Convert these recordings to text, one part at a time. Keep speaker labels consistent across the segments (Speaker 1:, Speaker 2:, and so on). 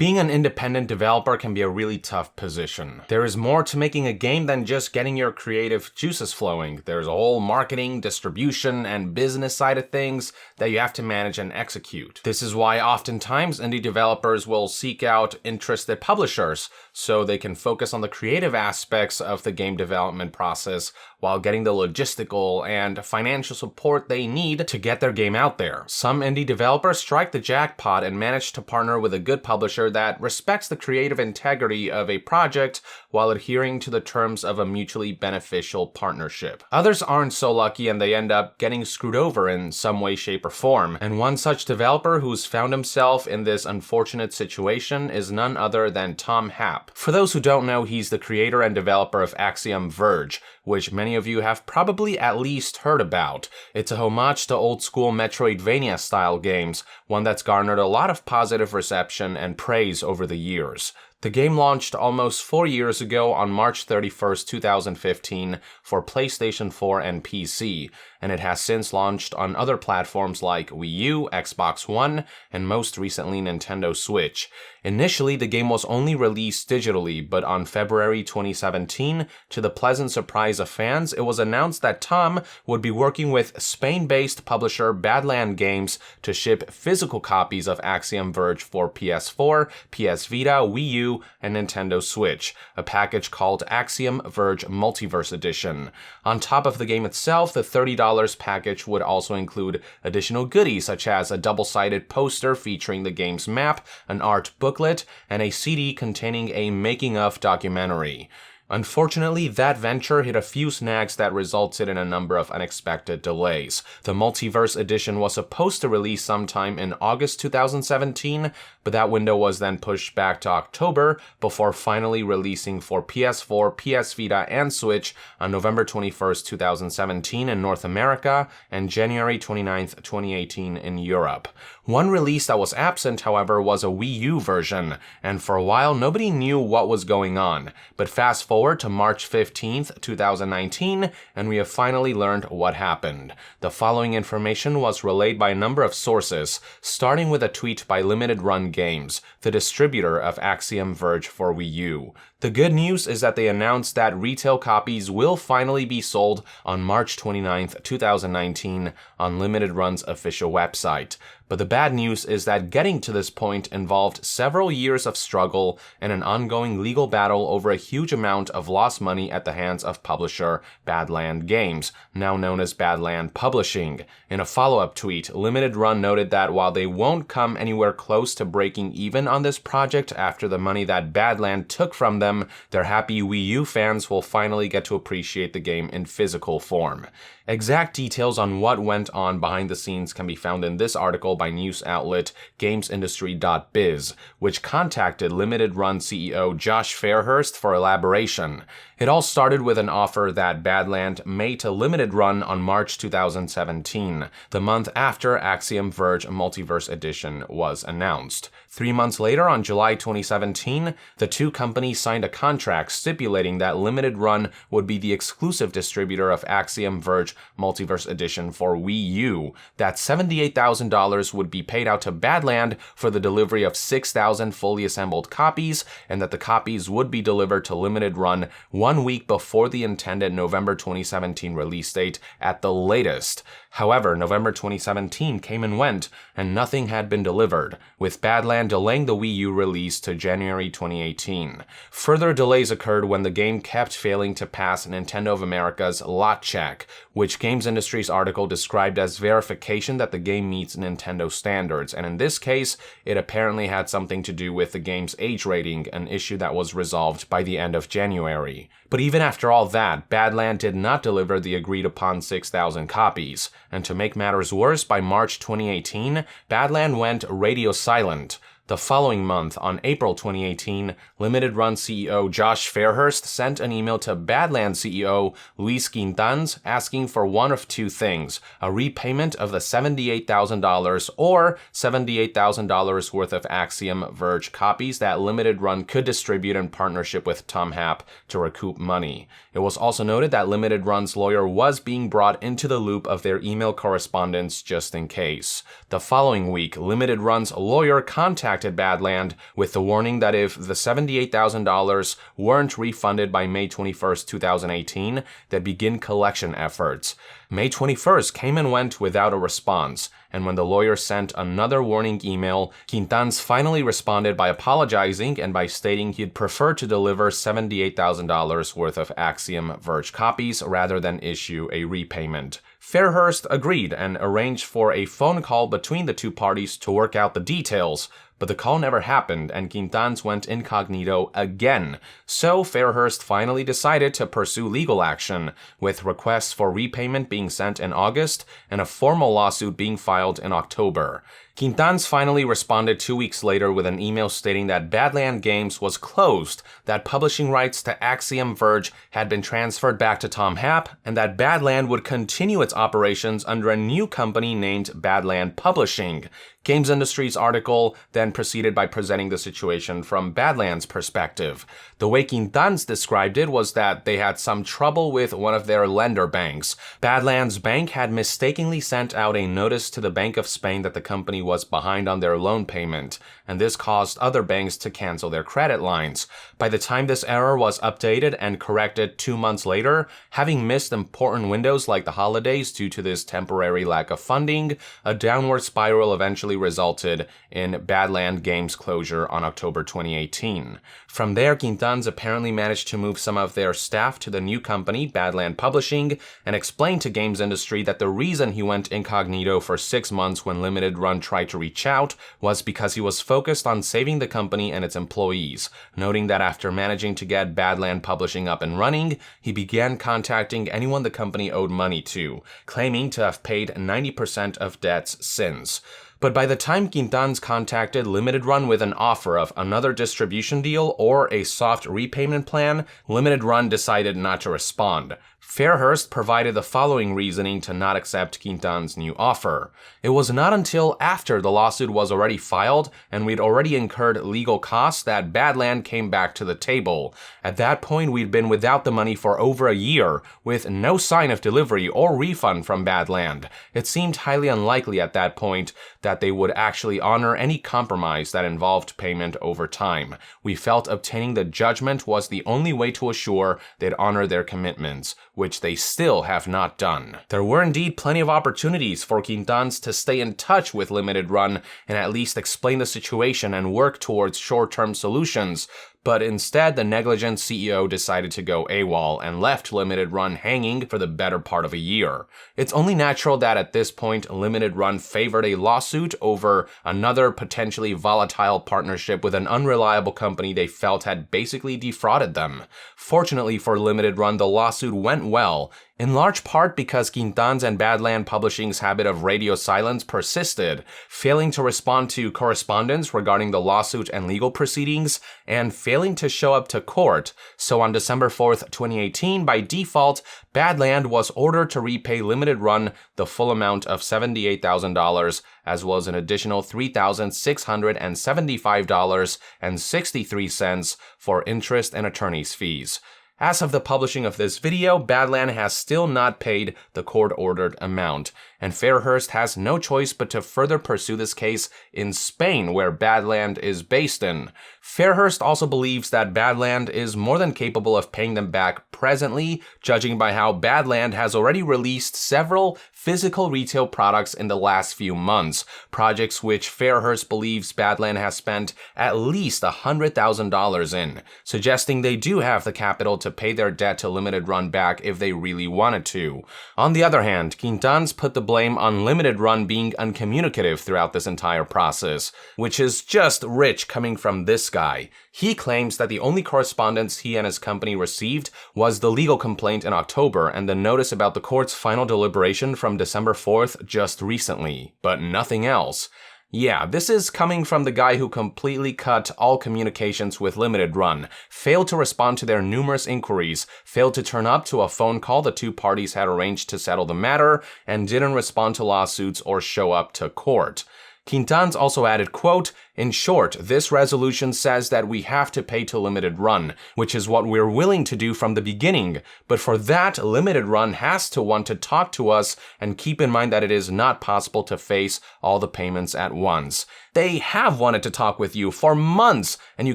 Speaker 1: Being an independent developer can be a really tough position. There is more to making a game than just getting your creative juices flowing. There's a whole marketing, distribution, and business side of things that you have to manage and execute. This is why oftentimes indie developers will seek out interested publishers so they can focus on the creative aspects of the game development process while getting the logistical and financial support they need to get their game out there. Some indie developers strike the jackpot and manage to partner with a good publisher that respects the creative integrity of a project while adhering to the terms of a mutually beneficial partnership. Others aren't so lucky and they end up getting screwed over in some way, shape, or form. And one such developer who's found himself in this unfortunate situation is none other than Tom Happ. For those who don't know, he's the creator and developer of Axiom Verge, which many of you have probably at least heard about. It's a homage to old school Metroidvania style games, one that's garnered a lot of positive reception and praise over the years. The game launched almost 4 years ago on March 31st, 2015 for PlayStation 4 and PC, and it has since launched on other platforms like Wii U, Xbox One, and most recently Nintendo Switch. Initially, the game was only released digitally, but on February 2017, to the pleasant surprise of fans, it was announced that Tom would be working with Spain-based publisher Badland Games to ship physical copies of Axiom Verge for PS4, PS Vita, Wii U, and Nintendo Switch, a package called Axiom Verge Multiverse Edition. On top of the game itself, the $30 package would also include additional goodies such as a double-sided poster featuring the game's map, an art booklet, and a CD containing a making-of documentary. Unfortunately, that venture hit a few snags that resulted in a number of unexpected delays. The Multiverse Edition was supposed to release sometime in August 2017, but that window was then pushed back to October before finally releasing for PS4, PS Vita, and Switch on November 21st, 2017 in North America and January 29th, 2018 in Europe. One release that was absent, however, was a Wii U version, and for a while nobody knew what was going on. But fast forward to March 15th, 2019, and we have finally learned what happened. The following information was relayed by a number of sources, starting with a tweet by Limited Run Games, the distributor of Axiom Verge for Wii U. The good news is that they announced that retail copies will finally be sold on March 29th, 2019 on Limited Run's official website. But the bad news is that getting to this point involved several years of struggle and an ongoing legal battle over a huge amount of lost money at the hands of publisher Badland Games, now known as Badland Publishing. In a follow-up tweet, Limited Run noted that while they won't come anywhere close to breaking even on this project after the money that Badland took from them, their happy Wii U fans will finally get to appreciate the game in physical form. Exact details on what went on behind the scenes can be found in this article by news outlet GamesIndustry.biz, which contacted Limited Run CEO Josh Fairhurst for elaboration. It all started with an offer that Badland made to Limited Run on March 2017, the month after Axiom Verge Multiverse Edition was announced. 3 months later, on July 2017, the two companies signed a contract stipulating that Limited Run would be the exclusive distributor of Axiom Verge Multiverse Edition for Wii U, that $78,000 would be paid out to Badland for the delivery of 6,000 fully assembled copies, and that the copies would be delivered to Limited Run 1 week before the intended November 2017 release date at the latest. However, November 2017 came and went, and nothing had been delivered, with Badland delaying the Wii U release to January 2018. Further delays occurred when the game kept failing to pass Nintendo of America's lot check, which Games Industry's article described as verification that the game meets Nintendo standards, and in this case, it apparently had something to do with the game's age rating, an issue that was resolved by the end of January. But even after all that, Badland did not deliver the agreed-upon 6,000 copies, and to make matters worse, by March 2018, Badland went radio silent. The following month, on April 2018, Limited Run CEO Josh Fairhurst sent an email to Badland CEO Luis Kingtons asking for one of two things: a repayment of the $78,000 or $78,000 worth of Axiom Verge copies that Limited Run could distribute in partnership with Tom Happ to recoup money. It was also noted that Limited Run's lawyer was being brought into the loop of their email correspondence just in case. The following week, Limited Run's lawyer contacted contacted Badland with the warning that if the $78,000 weren't refunded by May 21st, 2018, they'd begin collection efforts. May 21st came and went without a response, and when the lawyer sent another warning email, Kingtons finally responded by apologizing and by stating he'd prefer to deliver $78,000 worth of Axiom Verge copies rather than issue a repayment. Fairhurst agreed and arranged for a phone call between the two parties to work out the details, but the call never happened and Kingtons went incognito again. So Fairhurst finally decided to pursue legal action, with requests for repayment being sent in August and a formal lawsuit being filed in October. Kingtons finally responded 2 weeks later with an email stating that Badland Games was closed, that publishing rights to Axiom Verge had been transferred back to Tom Happ, and that Badland would continue its operations under a new company named Badland Publishing. Games Industry's article then proceeded by presenting the situation from Badland's perspective. The way Kingtons described it was that they had some trouble with one of their lender banks. Badland's bank had mistakenly sent out a notice to the Bank of Spain that the company was behind on their loan payment, and this caused other banks to cancel their credit lines. By the time this error was updated and corrected 2 months later, having missed important windows like the holidays due to this temporary lack of funding, a downward spiral eventually resulted in Badland Games closure on October 2018. From there, Kingtons apparently managed to move some of their staff to the new company, Badland Publishing, and explained to Games Industry that the reason he went incognito for 6 months when Limited Run tried to reach out was because he was focused on saving the company and its employees, noting that after managing to get Badland Publishing up and running, he began contacting anyone the company owed money to, claiming to have paid 90% of debts since. But by the time Kingtons contacted Limited Run with an offer of another distribution deal or a soft repayment plan, Limited Run decided not to respond. Fairhurst provided the following reasoning to not accept Kingtons' new offer. It was not until after the lawsuit was already filed and we'd already incurred legal costs that Badland came back to the table. At that point, we'd been without the money for over a year, with no sign of delivery or refund from Badland. It seemed highly unlikely at that point that they would actually honor any compromise that involved payment over time. We felt obtaining the judgment was the only way to assure they'd honor their commitments, which they still have not done. There were indeed plenty of opportunities for Kingtons to stay in touch with Limited Run and at least explain the situation and work towards short-term solutions, but instead the Negligent CEO decided to go AWOL and left Limited Run hanging for the better part of a year. It's only natural that at this point Limited Run favored a lawsuit over another potentially volatile partnership with an unreliable company they felt had basically defrauded them. Fortunately for Limited Run, the lawsuit went well, in large part because Kingtons and Badland Publishing's habit of radio silence persisted, failing to respond to correspondence regarding the lawsuit and legal proceedings, and failing to show up to court. So on December 4th, 2018, by default, Badland was ordered to repay Limited Run the full amount of $78,000, as well as an additional $3,675.63 for interest and attorney's fees. As of the publishing of this video, Badland has still not paid the court-ordered amount, and Fairhurst has no choice but to further pursue this case in Spain, where Badland is based in. Fairhurst also believes that Badland is more than capable of paying them back presently, judging by how Badland has already released several physical retail products in the last few months, projects which Fairhurst believes Badland has spent at least $100,000 in, suggesting they do have the capital to pay their debt to Limited Run back if they really wanted to. On the other hand, Kingtons put the blame on Limited Run being uncommunicative throughout this entire process, which is just rich coming from this guy. He claims that the only correspondence he and his company received was the legal complaint in October and the notice about the court's final deliberation from December 4th just recently, but nothing else. Yeah, this is coming from the guy who completely cut all communications with Limited Run, failed to respond to their numerous inquiries, failed to turn up to a phone call the two parties had arranged to settle the matter, and didn't respond to lawsuits or show up to court. Kingtons also added, quote, "In short, this resolution says that we have to pay to Limited Run, which is what we're willing to do from the beginning, but for that, Limited Run has to want to talk to us and keep in mind that it is not possible to face all the payments at once. They have wanted to talk with you for months, and you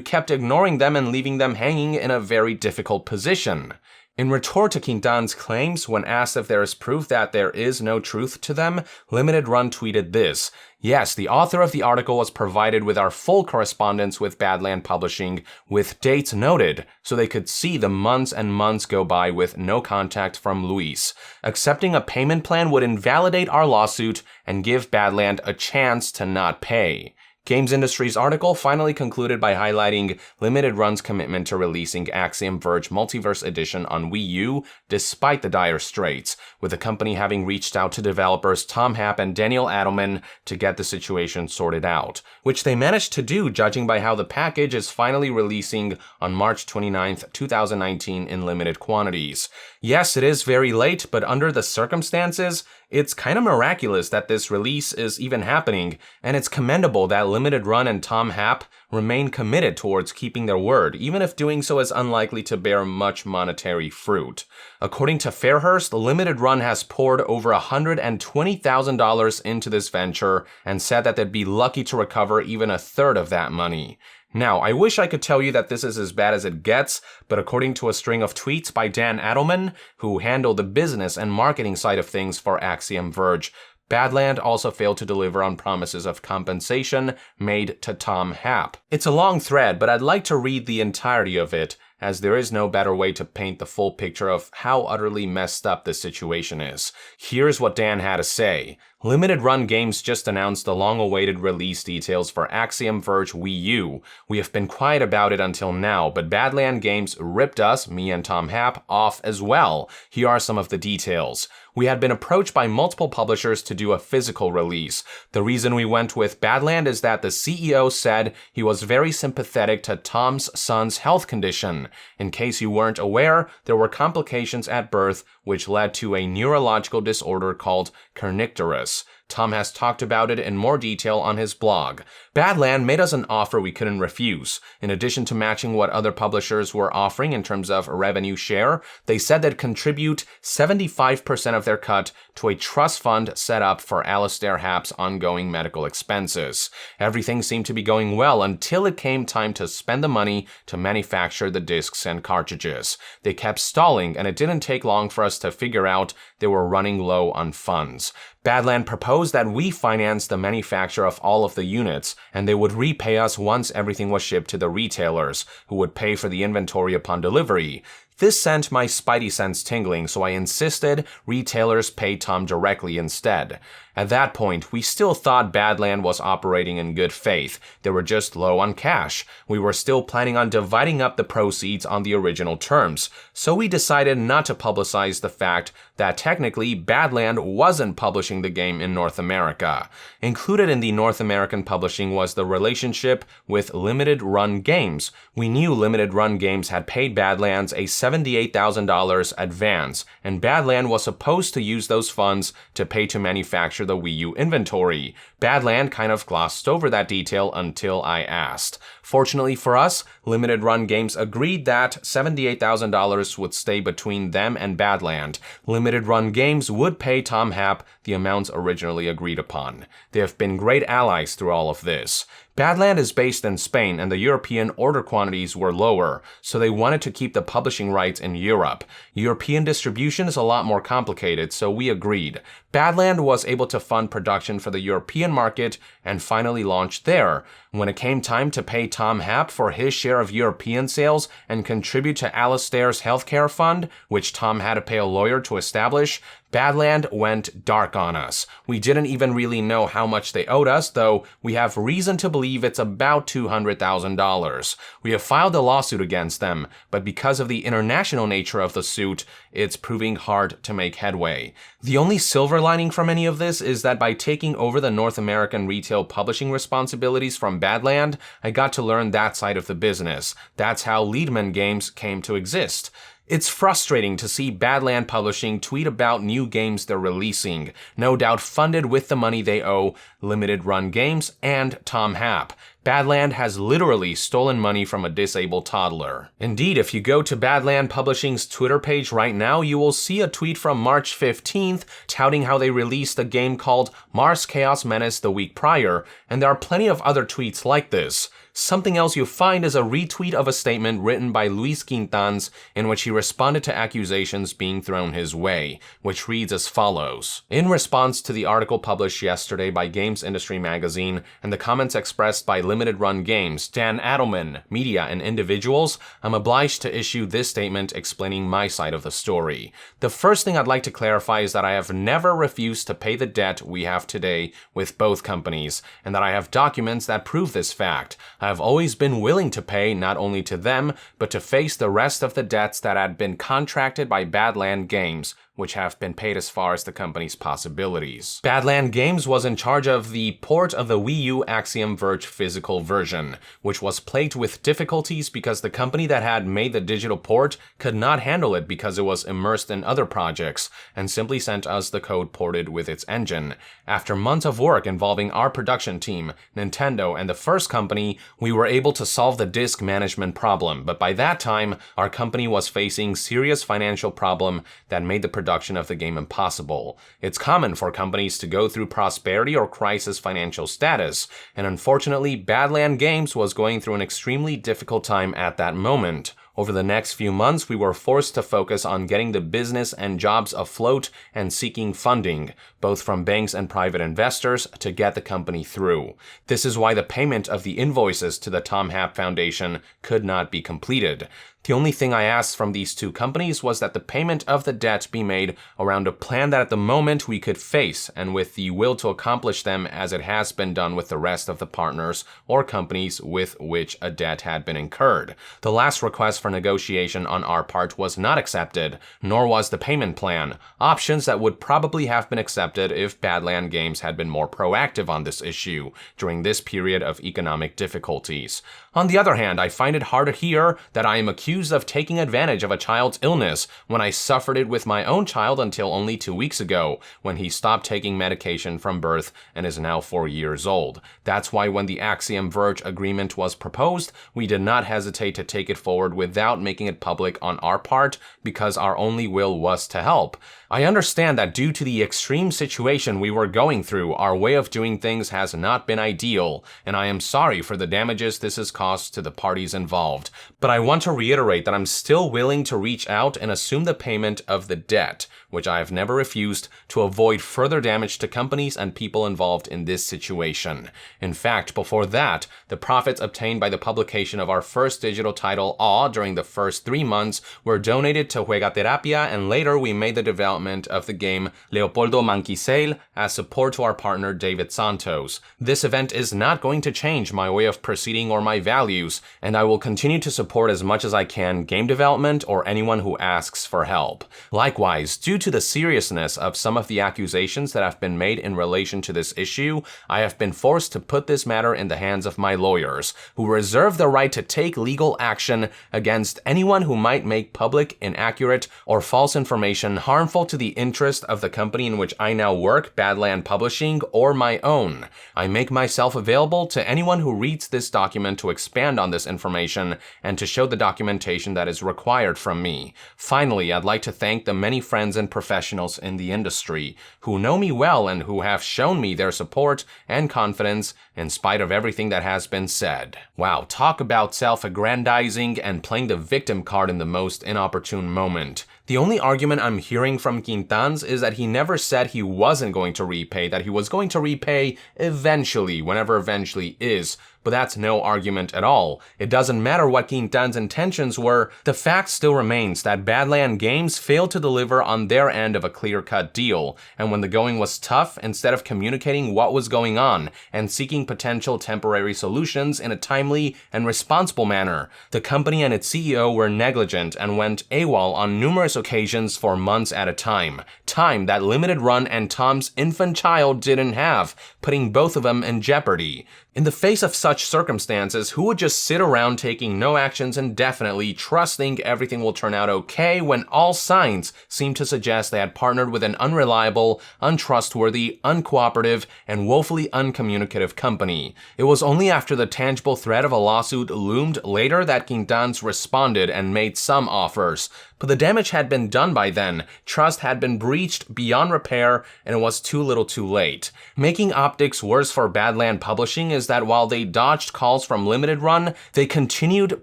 Speaker 1: kept ignoring them and leaving them hanging in a very difficult position." In retort to Kingtons' claims, when asked if there is proof that there is no truth to them, Limited Run tweeted this: "Yes, the author of the article was provided with our full correspondence with Badland Publishing, with dates noted, so they could see the months and months go by with no contact from Luis. Accepting a payment plan would invalidate our lawsuit and give Badland a chance to not pay." Games Industry's article finally concluded by highlighting Limited Run's commitment to releasing Axiom Verge Multiverse Edition on Wii U despite the dire straits, with the company having reached out to developers Tom Happ and Daniel Adelman to get the situation sorted out, which they managed to do judging by how the package is finally releasing on March 29th, 2019 in limited quantities. Yes, it is very late, but under the circumstances, it's kind of miraculous that this release is even happening, and it's commendable that Limited Run and Tom Happ remain committed towards keeping their word, even if doing so is unlikely to bear much monetary fruit. According to Fairhurst, Limited Run has poured over $120,000 into this venture and said that they'd be lucky to recover even a third of that money. Now, I wish I could tell you that this is as bad as it gets, but according to a string of tweets by Dan Adelman, who handled the business and marketing side of things for Axiom Verge, Badland also failed to deliver on promises of compensation made to Tom Happ. It's a long thread, but I'd like to read the entirety of it, as there is no better way to paint the full picture of how utterly messed up this situation is. Here's what Dan had to say. Limited Run Games just announced the long-awaited release details for Axiom Verge Wii U. We have been quiet about it until now, but Badland Games ripped us, me and Tom Happ, off as well. Here are some of the details. We had been approached by multiple publishers to do a physical release. The reason we went with Badland is that the CEO said he was very sympathetic to Tom's son's health condition. In case you weren't aware, there were complications at birth which led to a neurological disorder called kernicterus. Tom has talked about it in more detail on his blog. Badland made us an offer we couldn't refuse. In addition to matching what other publishers were offering in terms of revenue share, they said they'd contribute 75% of their cut to a trust fund set up for Alistair Happ's ongoing medical expenses. Everything seemed to be going well until it came time to spend the money to manufacture the discs and cartridges. They kept stalling, and it didn't take long for us to figure out they were running low on funds. Badland proposed that we finance the manufacture of all of the units, and they would repay us once everything was shipped to the retailers, who would pay for the inventory upon delivery. This sent my spidey sense tingling, so I insisted retailers pay Tom directly instead. At that point, we still thought Badland was operating in good faith. They were just low on cash. We were still planning on dividing up the proceeds on the original terms, so we decided not to publicize the fact that technically Badland wasn't publishing the game in North America. Included in the North American publishing was the relationship with Limited Run Games. We knew Limited Run Games had paid Badlands a $78,000 advance, and Badland was supposed to use those funds to pay to manufacture the Wii U inventory. Badland kind of glossed over that detail until I asked. Fortunately for us, Limited Run Games agreed that $78,000 would stay between them and Badland. Limited Run Games would pay Tom Happ the amounts originally agreed upon. They have been great allies through all of this. Badland is based in Spain, and the European order quantities were lower, so they wanted to keep the publishing rights in Europe. European distribution is a lot more complicated, so we agreed. Badland was able to fund production for the European market and finally launched there. When it came time to pay Tom Happ for his share of European sales and contribute to Alistair's healthcare fund, which Tom had to pay a lawyer to establish, Badland went dark on us. We didn't even really know how much they owed us, though we have reason to believe it's about $200,000. We have filed a lawsuit against them, but because of the international nature of the suit, it's proving hard to make headway. The only silver lining from any of this is that by taking over the North American retail publishing responsibilities from Badland, I got to learn that side of the business. That's how Liedman Games came to exist. It's frustrating to see Badland Publishing tweet about new games they're releasing, no doubt funded with the money they owe Limited Run Games and Tom Happ. Badland has literally stolen money from a disabled toddler. Indeed, if you go to Badland Publishing's Twitter page right now, you will see a tweet from March 15th touting how they released a game called Mars Chaos Menace the week prior, and there are plenty of other tweets like this. Something else you'll find is a retweet of a statement written by Luis Kingtons in which he responded to accusations being thrown his way, which reads as follows. In response to the article published yesterday by Games Industry Magazine and the comments expressed by Limited Run Games, Dan Adelman, media, and individuals, I'm obliged to issue this statement explaining my side of the story. The first thing I'd like to clarify is that I have never refused to pay the debt we have today with both companies, and that I have documents that prove this fact. I have always been willing to pay not only to them, but to face the rest of the debts that had been contracted by Badland Games, which have been paid as far as the company's possibilities. Badland Games was in charge of the port of the Wii U Axiom Verge physical version, which was plagued with difficulties because the company that had made the digital port could not handle it because it was immersed in other projects, and simply sent us the code ported with its engine. After months of work involving our production team, Nintendo, and the first company, we were able to solve the disk management problem, but by that time, our company was facing serious financial problem that made the production of the game impossible. It's common for companies to go through prosperity or crisis financial status, and unfortunately, Badland Games was going through an extremely difficult time at that moment. Over the next few months, we were forced to focus on getting the business and jobs afloat and seeking funding, both from banks and private investors, to get the company through. This is why the payment of the invoices to the Tom Happ Foundation could not be completed. The only thing I asked from these two companies was that the payment of the debt be made around a plan that at the moment we could face, and with the will to accomplish them as it has been done with the rest of the partners or companies with which a debt had been incurred. The last request for negotiation on our part was not accepted, nor was the payment plan, options that would probably have been accepted if Badland Games had been more proactive on this issue during this period of economic difficulties. On the other hand, I find it hard to hear that I am accused of taking advantage of a child's illness when I suffered it with my own child until only 2 weeks ago, when he stopped taking medication from birth and is now 4 years old. That's why when the Axiom Verge agreement was proposed, we did not hesitate to take it forward without making it public on our part, because our only will was to help. I understand that due to the extreme situation we were going through, our way of doing things has not been ideal, and I am sorry for the damages this has caused to the parties involved. But I want to reiterate that I'm still willing to reach out and assume the payment of the debt, which I have never refused, to avoid further damage to companies and people involved in this situation. In fact, before that, the profits obtained by the publication of our first digital title, Awe, during the first 3 months were donated to Juegaterapia, and later we made the development of the game Leopoldo Manquisale as support to our partner David Santos. This event is not going to change my way of proceeding or my values, and I will continue to support as much as I can game development or anyone who asks for help. Likewise, due to the seriousness of some of the accusations that have been made in relation to this issue, I have been forced to put this matter in the hands of my lawyers, who reserve the right to take legal action against anyone who might make public, inaccurate, or false information harmful to the interest of the company in which I now work, Badland Publishing, or my own. I make myself available to anyone who reads this document to expand on this information and to show the documentation that is required from me. Finally, I'd like to thank the many friends and professionals in the industry who know me well and who have shown me their support and confidence in spite of everything that has been said. Wow, talk about self-aggrandizing and playing the victim card in the most inopportune moment. The only argument I'm hearing from Kingtons is that he never said he wasn't going to repay, that he was going to repay eventually, whenever eventually is. But that's no argument at all. It doesn't matter what Kingtons' intentions were, the fact still remains that Badland Games failed to deliver on their end of a clear-cut deal, and when the going was tough, instead of communicating what was going on and seeking potential temporary solutions in a timely and responsible manner, the company and its CEO were negligent and went AWOL on numerous numerous occasions for months at a time that Limited Run and Tom's infant child didn't have, putting both of them in jeopardy. In the face of such circumstances, who would just sit around taking no actions indefinitely, trusting everything will turn out okay when all signs seem to suggest they had partnered with an unreliable, untrustworthy, uncooperative, and woefully uncommunicative company? It was only after the tangible threat of a lawsuit loomed later that Kingtons responded and made some offers. But the damage had been done by then, trust had been breached beyond repair, and it was too little too late. Making optics worse for Badland Publishing is that while they dodged calls from Limited Run, they continued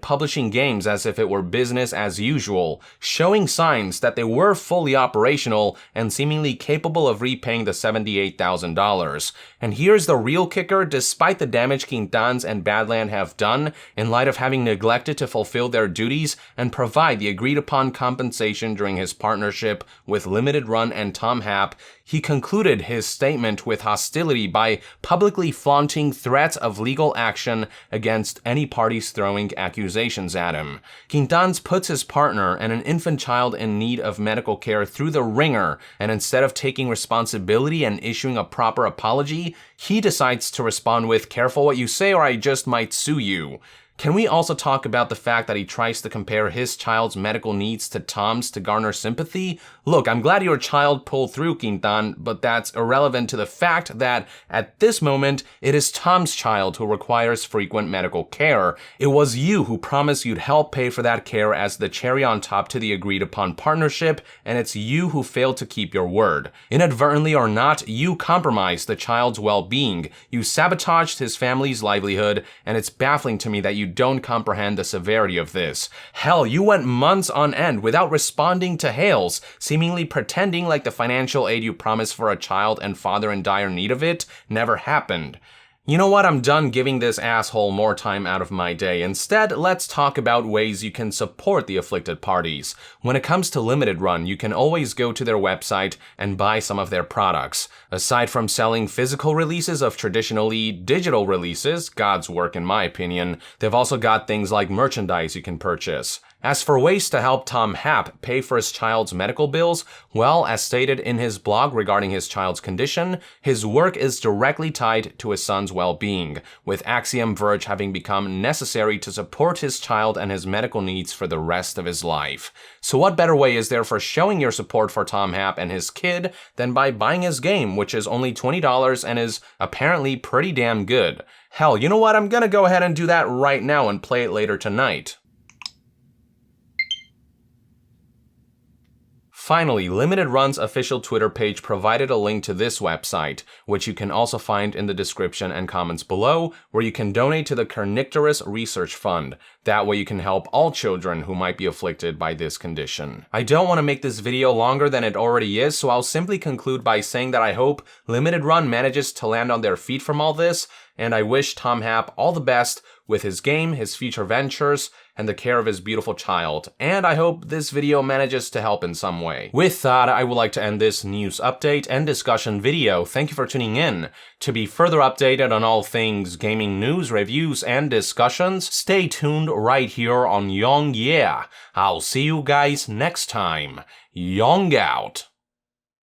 Speaker 1: publishing games as if it were business as usual, showing signs that they were fully operational and seemingly capable of repaying the $78,000. And here's the real kicker: despite the damage Kingtons and Badland have done, in light of having neglected to fulfill their duties and provide the agreed-upon compensation during his partnership with Limited Run and Tom Happ, he concluded his statement with hostility by publicly flaunting threats of legal action against any parties throwing accusations at him. Kingtons puts his partner and an infant child in need of medical care through the ringer, and instead of taking responsibility and issuing a proper apology, he decides to respond with, "Careful what you say or I just might sue you." Can we also talk about the fact that he tries to compare his child's medical needs to Tom's to garner sympathy? Look, I'm glad your child pulled through, Kington, but that's irrelevant to the fact that, at this moment, it is Tom's child who requires frequent medical care. It was you who promised you'd help pay for that care as the cherry on top to the agreed-upon partnership, and it's you who failed to keep your word. Inadvertently or not, you compromised the child's well-being, you sabotaged his family's livelihood, and it's baffling to me that you don't comprehend the severity of this. Hell, you went months on end without responding to hails, seemingly pretending like the financial aid you promised for a child and father in dire need of it never happened. You know what, I'm done giving this asshole more time out of my day. Instead, let's talk about ways you can support the afflicted parties. When it comes to Limited Run, you can always go to their website and buy some of their products. Aside from selling physical releases of traditionally digital releases, God's work in my opinion, they've also got things like merchandise you can purchase. As for ways to help Tom Happ pay for his child's medical bills, well, as stated in his blog regarding his child's condition, his work is directly tied to his son's well-being, with Axiom Verge having become necessary to support his child and his medical needs for the rest of his life. So what better way is there for showing your support for Tom Happ and his kid than by buying his game, which is only $20 and is apparently pretty damn good. Hell, you know what, I'm gonna go ahead and do that right now and play it later tonight. Finally, Limited Run's official Twitter page provided a link to this website, which you can also find in the description and comments below, where you can donate to the Kingtons Research Fund. That way you can help all children who might be afflicted by this condition. I don't want to make this video longer than it already is, so I'll simply conclude by saying that I hope Limited Run manages to land on their feet from all this, and I wish Tom Happ all the best with his game, his future ventures, and the care of his beautiful child. And I hope this video manages to help in some way. With that, I would like to end this news update and discussion video. Thank you for tuning in. To be further updated on all things gaming news, reviews, and discussions, stay tuned right here on Young Yeah. I'll see you guys next time. Young out.